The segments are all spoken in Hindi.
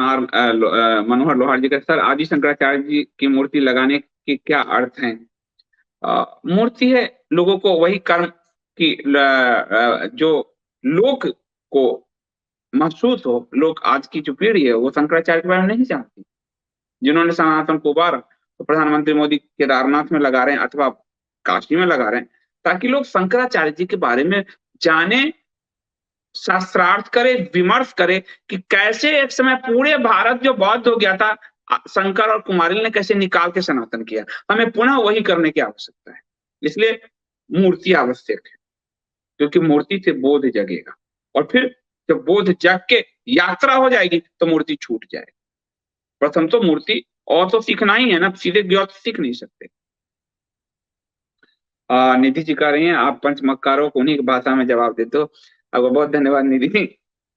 मनोहर लोहार जी का, सर आदि शंकराचार्य जी की मूर्ति लगाने के क्या अर्थ हैं? मूर्ति है लोगों को वही कर्म की जो लोग को महसूस हो। लोग आज की जो पीढ़ी है वो शंकराचार्य के बारे में नहीं जानती। जिन्होंने सनातन को उबारा, तो प्रधानमंत्री मोदी केदारनाथ में लगा रहे हैं अथवा काशी में लगा रहे हैं, ताकि लोग शंकराचार्य जी के बारे में जाने, शास्त्रार्थ करे, विमर्श करे कि कैसे एक समय पूरे भारत जो बौद्ध हो गया था, शंकर और कुमारिल ने कैसे निकाल के सनातन किया। हमें पुनः वही करने की आवश्यकता है। इसलिए मूर्ति आवश्यक है, क्योंकि मूर्ति से बोध जगेगा, और फिर जब बोध जग के यात्रा हो जाएगी तो मूर्ति छूट जाएगी। प्रथम तो मूर्ति और तो सीखना ही है ना, सीधे ज्ञात तो सीख नहीं सकते। निधि जी कह रही हैं आप पंचमक्कारों को उन्हीं की भाषा में जवाब देते हो। आपको बहुत धन्यवाद निधि जी,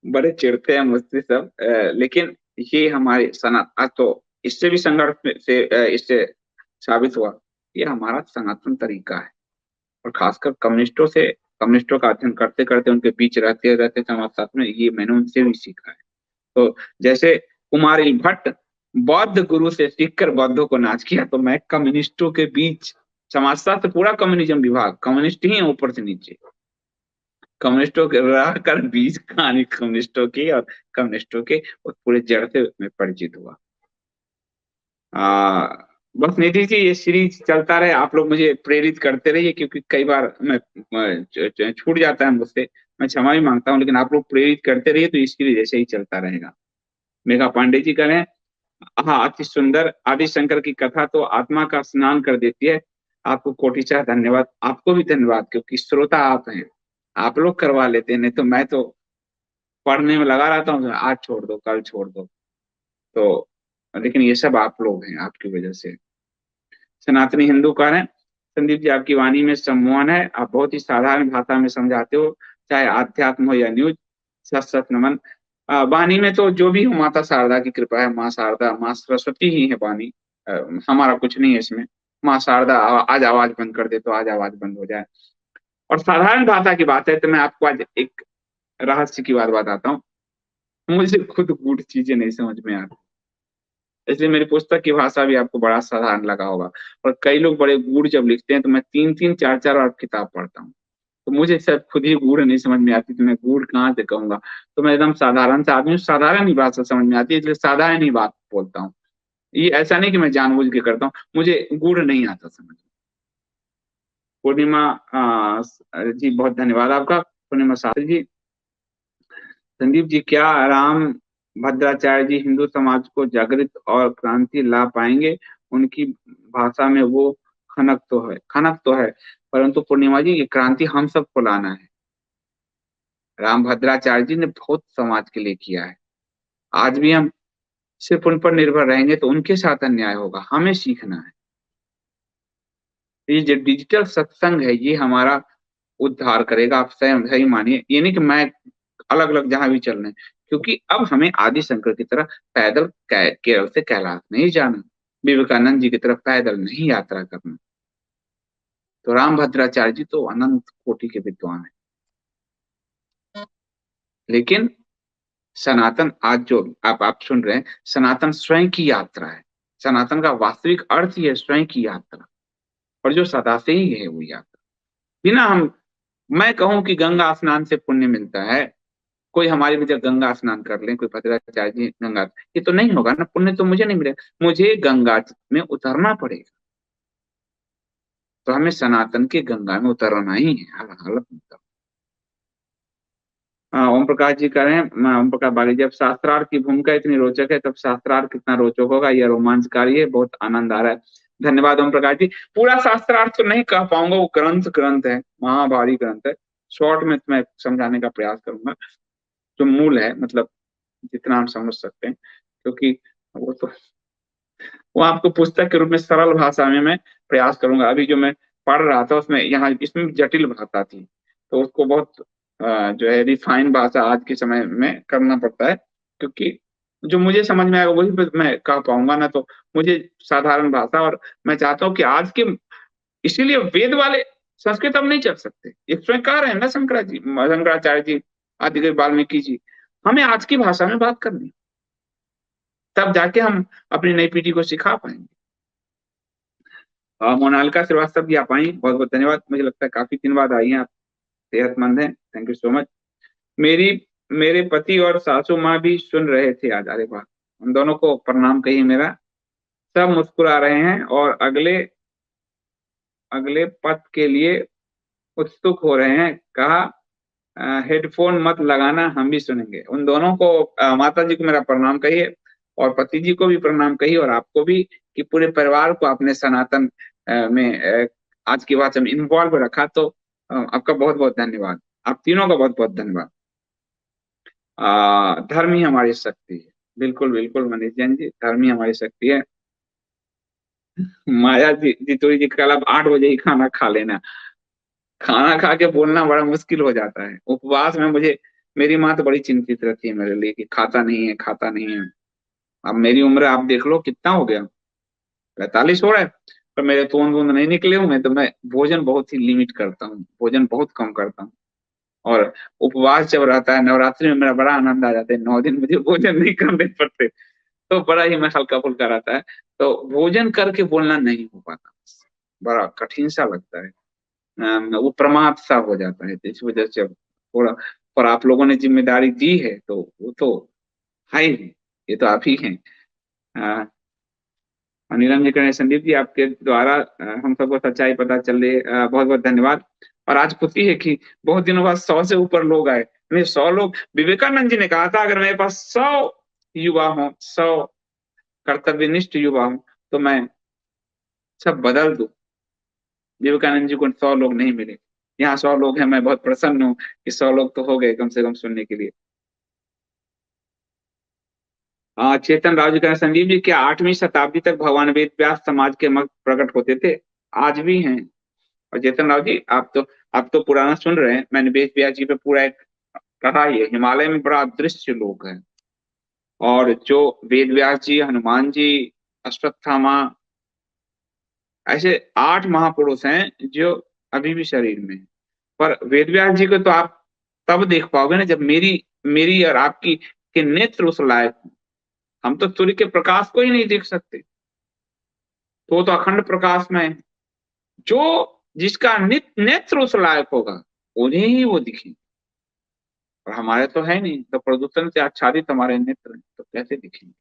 बड़े चिढ़ते हैं मुझसे सब, लेकिन ये हमारे सनातन, तो इससे भी संघर्ष से इससे साबित हुआ ये हमारा सनातन तरीका है। और खासकर कम्युनिस्टों का अध्ययन करते करते उनके बीच रहते रहते समाज शास्त्र में ये मैंने उनसे भी सीखा है। तो जैसे कुमारिल भट्ट बौद्ध गुरु से सीखकर बौद्धों को नाच किया, तो मैं कम्युनिस्टों के बीच, समाजशास्त्र पूरा कम्युनिज्म विभाग, कम्युनिस्ट ही है ऊपर से नीचे, कम्युनिस्टों के रहकर बीज कहानी कम्युनिस्टों की और कम्युनिस्टों के और पूरे जड़ से मैं परिचित हुआ। आ, बस निधि जी ये सीरीज चलता रहे, आप लोग मुझे प्रेरित करते रहिए, क्योंकि कई बार मैं छूट जाता है मुझसे, मैं क्षमा भी मांगता हूँ, लेकिन आप लोग प्रेरित करते रहिए तो इस सीरीज ऐसे ही चलता रहेगा। मेघा पांडे जी करें, हाँ अति सुंदर, आदि शंकर की कथा तो आत्मा का स्नान कर देती है। आपको कोटिचाह धन्यवाद, आपको भी धन्यवाद, क्योंकि श्रोता आप हैं, आप लोग करवा लेते हैं, नहीं तो मैं तो पढ़ने में लगा रहता हूँ, आज छोड़ दो कल छोड़ दो। तो लेकिन ये सब आप लोग हैं, आपकी वजह से। सनातनी हिंदू कह हैं, संदीप जी आपकी वाणी में सम्मोहन है, आप बहुत ही साधारण भाषा में समझाते हो, चाहे आध्यात्म हो या न्यूज। सत सत नमन। वाणी में तो जो भी हो माता शारदा की कृपा है, माँ शारदा माँ सरस्वती ही है वाणी, हमारा कुछ नहीं है इसमें। माँ शारदा आज आवाज बंद कर दे तो आज आवाज बंद हो जाए। और साधारण भाषा की बात है तो मैं आपको आज एक रहस्य की बात बताता हूँ। मुझे खुद गूढ़ चीजें नहीं समझ में आती, इसलिए मेरी पुस्तक की भाषा भी आपको बड़ा साधारण लगा होगा। और कई लोग बड़े गूढ़ जब लिखते हैं तो मैं तीन तीन चार चार बार किताब पढ़ता हूँ, तो मुझे शायद खुद ही गूढ़ नहीं समझ में आती, तो मैं गूढ़ कहाँ से कहूंगा। तो मैं एकदम साधारण सा आदमी हूँ, साधारण ही भाषा समझ में आती है, इसलिए साधारण ही बात बोलता हूँ। ये ऐसा नहीं कि मैं जानबूझ के करता हूँ, मुझे गूढ़ नहीं आता समझ। पूर्णिमा जी बहुत धन्यवाद आपका। पूर्णिमा शास्त्री जी, संदीप जी क्या राम भद्राचार्य जी हिंदू समाज को जागृत और क्रांति ला पाएंगे? उनकी भाषा में वो खनक तो है, परंतु पूर्णिमा जी ये क्रांति हम सबको लाना है। राम भद्राचार्य जी ने बहुत समाज के लिए किया है। आज भी हम सिर्फ उन पर निर्भर रहेंगे तो उनके साथ अन्याय होगा, हमें सीखना है। ये जो डिजिटल सत्संग है ये हमारा उद्धार करेगा, आप स्वयं सही मानिए। ये नहीं कि मैं अलग अलग जहां भी चल रहे हैं, क्योंकि अब हमें आदि शंकर की तरह पैदल केरल से कैलाश नहीं जाना, विवेकानंद जी की तरह पैदल नहीं यात्रा करना। तो राम भद्राचार्य जी तो अनंत कोटि के विद्वान है, लेकिन सनातन आज जो आप सुन रहे हैं, सनातन स्वयं की यात्रा है। सनातन का वास्तविक अर्थ ही है स्वयं की यात्रा, और जो सदा से ही है वो यात्रा। बिना हम, मैं कहूं कि गंगा स्नान से पुण्य मिलता है, कोई हमारी वजह गंगा स्नान कर ले, कोई भद्राचार्य जी गंगा, ये तो नहीं होगा ना, पुण्य तो मुझे नहीं मिलेगा, मुझे गंगा में उतरना पड़ेगा। तो हमें सनातन के गंगा में उतरना ही है, हर हालत में। ओम प्रकाश जी कह रहे हैं, ओम प्रकाश बाली, जब शास्त्रार्थ की भूमिका इतनी रोचक है तब शास्त्रार्थ कितना रोचक होगा, यह रोमांचकारी है, बहुत आनंद आ रहा है। धन्यवाद ओम प्रकाश जी। पूरा शास्त्रार्थ तो नहीं कह पाऊंगा, वो ग्रंथ ग्रंथ है, महाभारी ग्रंथ है। शॉर्ट में मैं समझाने का प्रयास करूंगा, जो मूल है, मतलब जितना हम समझ सकते हैं, क्योंकि वो तो वो आपको पुस्तक के रूप में सरल भाषा में मैं प्रयास करूंगा। अभी जो मैं पढ़ रहा था उसमें यहाँ इसमें जटिल भाषा थी, तो उसको बहुत जो है रिफाइन भाषा आज के समय में करना पड़ता है, क्योंकि जो मुझे समझ में आएगा वही मैं कह पाऊंगा ना, तो मुझे साधारण भाषा। और मैं चाहता हूँ कि आज के, इसीलिए वेद वाले संस्कृत अब नहीं चल सकते, ये स्वयं कह रहे हैं ना शंकराचार्य जी, आदि वाल्मीकि जी, हमें आज की भाषा में बात करनी। तब जाके हम अपनी नई पीढ़ी को सिखा पाएंगे। मोनालिका श्रीवास्तव जी आप आई, बहुत बहुत धन्यवाद। मुझे लगता है काफी दिन बाद आई हैं आप, सेहतमंद हैं, थैंक यू सो मच। मेरी मेरे पति और सासू माँ भी सुन रहे थे आज, अरे वाह, हम दोनों को प्रणाम कहिए मेरा। सब मुस्कुरा रहे हैं और अगले अगले पथ के लिए उत्सुक हो रहे हैं। कहा हेडफोन मत लगाना, हम भी सुनेंगे। उन दोनों को, माता जी को मेरा प्रणाम कहिए और पति जी को भी प्रणाम कहिए और आपको भी, कि पूरे परिवार को आपने सनातन में आज की बात में इन्वॉल्व रखा, तो आपका बहुत बहुत धन्यवाद। आप तीनों का बहुत बहुत धन्यवाद। धर्म ही हमारी शक्ति है। बिल्कुल बिल्कुल मनीष जैन जी, धर्म ही हमारी शक्ति है। माया जी जितोरी जी, कल आप 8 बजे ही खाना खा लेना। खाना खा के बोलना बड़ा मुश्किल हो जाता है उपवास में। मुझे, मेरी माँ तो बड़ी चिंतित रहती है मेरे लिए कि खाता नहीं है, खाता नहीं है। अब मेरी उम्र आप देख लो कितना हो गया, 45 हो रहा है, पर मेरे तोंद वोंद नहीं निकले हुए, तो मैं भोजन बहुत ही लिमिट करता हूँ, भोजन बहुत कम करता हूँ। और उपवास जब रहता है नवरात्रि में, मेरा बड़ा आनंद आ जाता है, 9 दिन मुझे भोजन नहीं करने पड़ते, तो बड़ा ही मैं हल्का फुल्का रहता है। तो भोजन करके बोलना नहीं हो पाता, बड़ा कठिन सा लगता है। वो प्रमाद सा हो जाता है, तो इस वजह से थोड़ा। पर आप लोगों ने जिम्मेदारी दी है तो वो तो है ही, ये तो आप ही हैं। अ, निरंजन करण संदीप जी, आपके द्वारा हम सबको सच्चाई पता चले, बहुत बहुत धन्यवाद। और आज खुशी है कि बहुत दिनों बाद 100 से ऊपर लोग आए, नहीं 100 लोग। विवेकानंद जी ने कहा था अगर मेरे पास 100 युवा हों, 100 कर्तव्यनिष्ठ युवा हों, तो मैं सब बदल दूं। विवेकानंद जी को 100 लोग नहीं मिले, यहाँ 100 लोग हैं। मैं बहुत प्रसन्न हूँ कि 100 लोग तो हो गए कम से कम सुनने के लिए। चेतन राव जी का, संजीव जी, क्या 8वीं शताब्दी तक भगवान वेद व्यास समाज के मत प्रकट होते थे? आज भी हैं। और चेतन राव जी, आप तो पुराना सुन रहे हैं, मैंने वेद व्यास जी पे पूरा एक कहा ही है। हिमालय में बड़ा अदृश्य लोग हैं, और जो वेद व्यास जी, हनुमान जी, अश्वत्थामा, ऐसे 8 महापुरुष हैं जो अभी भी शरीर में हैं। पर वेद व्यास जी को तो आप तब देख पाओगे ना, जब मेरी मेरी और आपकी के नेत्र उस लायक हों। हम तो सूर्य के प्रकाश को ही नहीं देख सकते, तो वो तो अखंड प्रकाश में है। जो जिसका नेत्र उस लायक होगा, उन्हें ही वो दिखेंगे। और हमारे तो है नहीं, तो प्रदूषण से आच्छादित हमारे नेत्र हैं, तो कैसे दिखेंगे?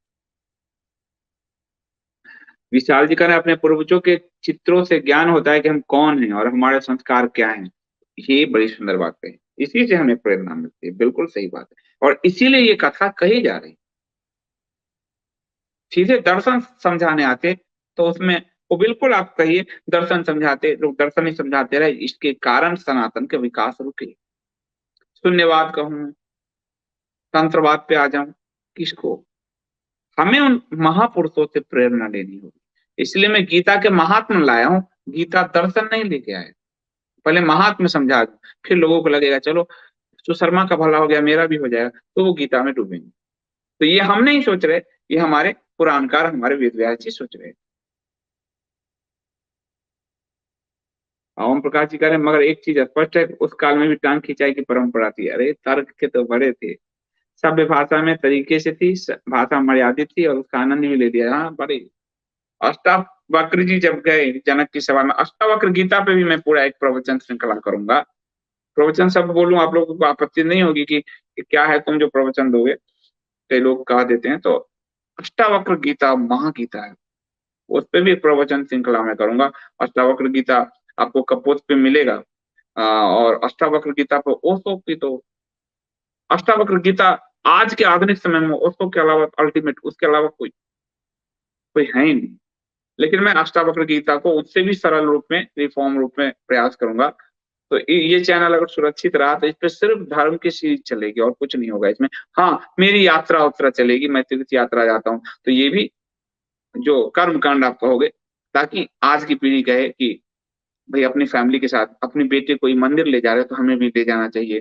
विशाल जी का ना, अपने पूर्वजों के चित्रों से ज्ञान होता है कि हम कौन हैं और हमारे संस्कार क्या हैं। ये बड़ी सुंदर बात है, इसी से हमें प्रेरणा मिलती है। बिल्कुल सही बात है, और इसीलिए ये कथा कही जा रही। सीधे दर्शन समझाने आते तो उसमें, वो बिल्कुल आप कहिए, दर्शन समझाते लोग, दर्शन ही समझाते रहे, इसके कारण सनातन के विकास रुके। शून्यवाद कहूं, तंत्रवाद पे आ जाऊं, किसको? हमें उन महापुरुषों से प्रेरणा लेनी होगी। इसलिए मैं गीता के महात्म लाया हूं, गीता दर्शन नहीं लेके आया। पहले महात्म समझा दूं, फिर लोगों को लगेगा चलो सुशर्मा का भला हो गया, मेरा भी हो जाएगा, तो वो गीता में डूबेंगे। तो ये हम नहीं सोच रहे, ये हमारे पुराणकार, हमारे वेद व्यास जी सोच रहे। ओम प्रकाश जी कह रहे हैं, मगर एक चीज स्पष्ट है, उस काल में भी टांग खिंचाई की परंपरा थी। अरे तर्क के तो बड़े थे, सभ्य भाषा में तरीके से थी, भाषा मर्यादित थी, और उसका आनंद भी ले लिया। हाँ, बड़े। अष्टावक्र जी जब गए जनक की सभा में, अष्टावक्र गीता पे भी मैं पूरा एक प्रवचन श्रृंखला करूंगा। प्रवचन सब बोलूं, आप लोगों को आपत्ति नहीं होगी कि क्या है तुम जो प्रवचन दोगे, कई लोग कह देते हैं। तो अष्टावक्र गीता महागीता है, उस पे भी एक प्रवचन श्रृंखला में करूंगा। अष्टावक्र गीता आपको कपोत पे मिलेगा। और अष्टावक्र गीता पर ओशो की तो, अष्टावक्र गीता आज के आधुनिक समय में ओशो के अलावा अल्टीमेट, उसके अलावा कोई कोई है ही नहीं। लेकिन मैं अष्टावक्र गीता को उससे भी सरल रूप में, रिफॉर्म रूप में प्रयास करूंगा। तो ये चैनल अगर सुरक्षित रहा तो इस पे सिर्फ धर्म की सीरीज चलेगी और कुछ नहीं होगा इसमें। हाँ, मेरी यात्रा उत्तरा चलेगी, मैं तीर्थ यात्रा जाता हूँ, तो ये भी जो कर्म कांड आप कहोगे, ताकि आज की पीढ़ी कहे कि भाई अपनी फैमिली के साथ अपने बेटे को मंदिर ले जा रहे हो, तो हमें भी ले जाना चाहिए।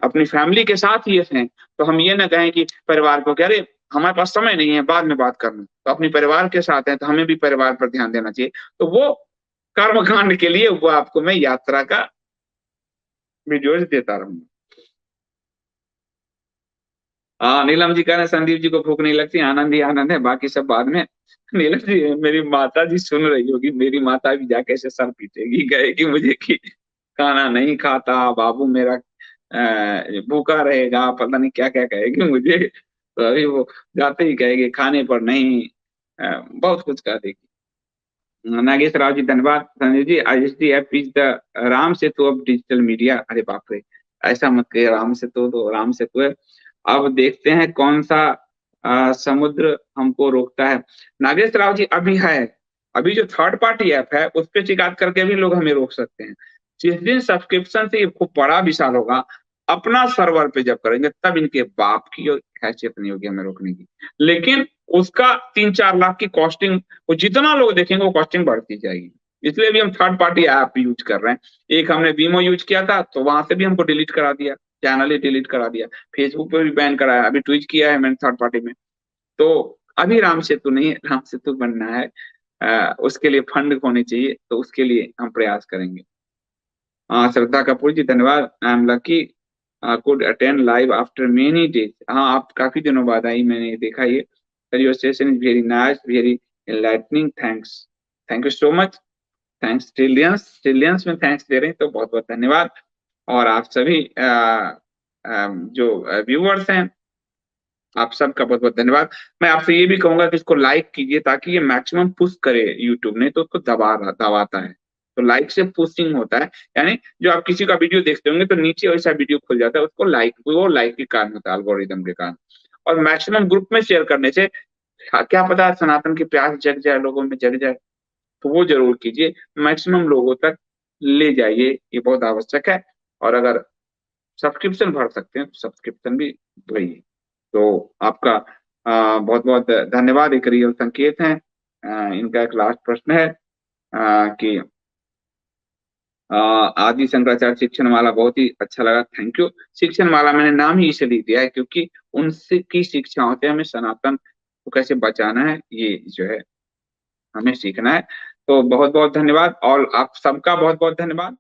अपनी फैमिली के साथ ही हैं, तो हम ये ना कहें कि परिवार को कह रहे हमारे पास समय नहीं है, बाद में बात करना। तो अपनी परिवार के साथ हैं, तो हमें भी परिवार पर ध्यान देना चाहिए। तो वो कर्मकांड के लिए वो आपको मैं यात्रा का वीडियोज देता रहूंगा। हाँ, नीलम जी कह रहे हैं संदीप जी को भूख नहीं लगती, आनंद ही आनंद है, बाकी सब बाद में। नीलम जी, मेरी माता जी सुन रही होगी, मेरी माता भी जाके ऐसे सर पीटेगी, कहेगी मुझे कि खाना नहीं खाता बाबू मेरा, भूखा रहेगा, पता नहीं क्या क्या कहेगी मुझे। तो अभी वो जाते ही कहेगी खाने पर नहीं, बहुत कुछ कह देगी। नागेश राव जी धन्यवाद। Sanjay ji, ISD app is the Ram Setu of digital media. अरे बाप रे, ऐसा मत कहिए, राम सेतु तो राम सेतु है। अब देखते हैं कौन सा समुद्र हमको रोकता है। नागेश राव जी, अभी है, अभी जो थर्ड पार्टी ऐप है उस पर शिकायत करके भी लोग हमें रोक सकते हैं। जिस दिन सब्सक्रिप्शन से ये खूब बड़ा विशाल होगा, अपना सर्वर पे जब करेंगे, तब इनके बाप की हैसियत नहीं होगी हमें रोकने की। लेकिन उसका 3-4 लाख की कॉस्टिंग, वो जितना लोग देखेंगे वो कॉस्टिंग बढ़ती जाएगी। इसलिए भी हम थर्ड पार्टी ऐप यूज कर रहे हैं। एक हमने वीमो यूज किया था, तो वहां से भी हमको डिलीट करा दिया, चैनल ही डिलीट करा दिया। फेसबुक पे भी बैन कराया, अभी ट्वीट किया है मैंने थर्ड पार्टी में। तो अभी राम सेतु नहीं है, राम सेतु बनना है। उसके लिए फंड होने चाहिए, तो उसके लिए हम प्रयास करेंगे। श्रद्धा कपूर जी धन्यवाद। I am lucky could attend live after many days. हाँ, आप काफी दिनों बाद आई, मैंने देखा ये। Your session is very nice, very enlightening, thanks. Thank you so much. Thanks, trillions trillions में थैंक्स दे रहे हैं, तो बहुत बहुत धन्यवाद। और आप सभी जो व्यूअर्स हैं, आप सबका बहुत बहुत धन्यवाद। मैं आपसे ये भी कहूंगा कि इसको लाइक कीजिए, ताकि ये मैक्सिमम पुश करे यूट्यूब, नहीं तो उसको दबाता है। तो लाइक से पुशिंग होता है, यानी जो आप किसी का वीडियो देखते होंगे तो नीचे वैसा वीडियो खुल जाता है, उसको लाइक, वो लाइक के कारण होता है, एल्गोरिदम के कारण। और मैक्सिमम ग्रुप में शेयर करने से क्या पता सनातन की प्यास जग जाए, लोगों में जग जाए। तो वो जरूर कीजिए, मैक्सिमम लोगों तक ले जाइए, ये बहुत आवश्यक है। और अगर सब्सक्रिप्शन भर सकते हैं तो सब्सक्रिप्शन भी भरिए। तो आपका बहुत बहुत धन्यवाद। एक रियल संकेत है। इनका एक लास्ट प्रश्न है कि आदि शंकराचार्य शिक्षण माला बहुत ही अच्छा लगा, थैंक यू। शिक्षण माला मैंने नाम ही इसलिए दिया है क्योंकि उनसे की शिक्षाओं से हमें सनातन को कैसे बचाना है, ये जो है हमें सीखना है। तो बहुत बहुत धन्यवाद, और आप सबका बहुत बहुत धन्यवाद।